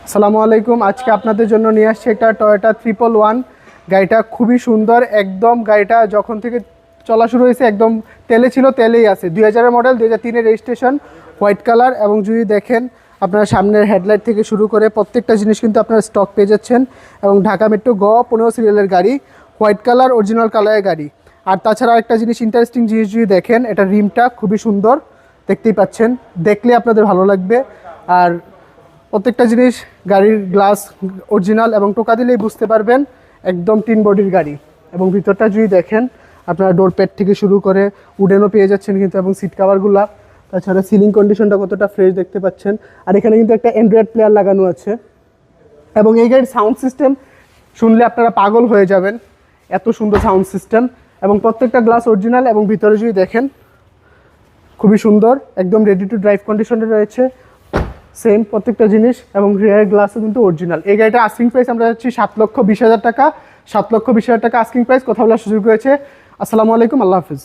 আসসালামু আলাইকুম। আজকে আপনাদের জন্য নিয়ে আসছি একটা টয়োটা 111। গাড়িটা খুবই সুন্দর। একদম গাড়িটা যখন থেকে চলা শুরু হয়েছে একদম তেলে ছিল, তেলেই আছে। 2000-এর মডেল, 2003-এর রেজিস্ট্রেশন, হোয়াইট কালার। এবং যদি দেখেন আপনারা সামনের হেডলাইট থেকে শুরু করে প্রত্যেকটা জিনিস কিন্তু আপনারা স্টক পেয়ে যাচ্ছেন। এবং ঢাকা মেট্রো গ 15 সিরিয়ালের গাড়ি, হোয়াইট কালার, অরিজিনাল কালারের গাড়ি। আর তাছাড়া একটা জিনিস, ইন্টারেস্টিং জিনিস যদি দেখেন, এটা রিমটা খুবই সুন্দর, দেখতেই পাচ্ছেন, দেখলে আপনাদের ভালো লাগবে। আর প্রত্যেকটা জিনিস, গাড়ির গ্লাস অরিজিনাল এবং টোকা দিলেই বুঝতে পারবেন একদম টিন বডির গাড়ি। এবং ভিতরটা যদি দেখেন আপনারা ডোর প্যাড থেকে শুরু করে উডেনও পেয়ে যাচ্ছেন কিন্তু, এবং সিট কাভারগুলা, তাছাড়া সিলিং কন্ডিশনটা কতটা ফ্রেশ দেখতে পাচ্ছেন। আর এখানে কিন্তু একটা অ্যান্ড্রয়েড প্লেয়ার লাগানো আছে। এবং এই গাড়ির সাউন্ড সিস্টেম শুনলে আপনারা পাগল হয়ে যাবেন, এত সুন্দর সাউন্ড সিস্টেম। এবং প্রত্যেকটা গ্লাস অরিজিনাল। এবং ভিতরে যদি দেখেন খুবই সুন্দর, একদম রেডি টু ড্রাইভ কন্ডিশনে রয়েছে সেম প্রত্যেকটা জিনিস। এবং রিয়ার গ্লাসও কিন্তু অরিজিনাল। এই গাড়িটা আস্কিং প্রাইস আমরা যাচ্ছি 7,20,000 টাকা। 7,20,000 টাকা আস্কিং প্রাইস। কথা বলার সুযোগ রয়েছে। আসসালামু আলাইকুম, আল্লাহ হাফিজ।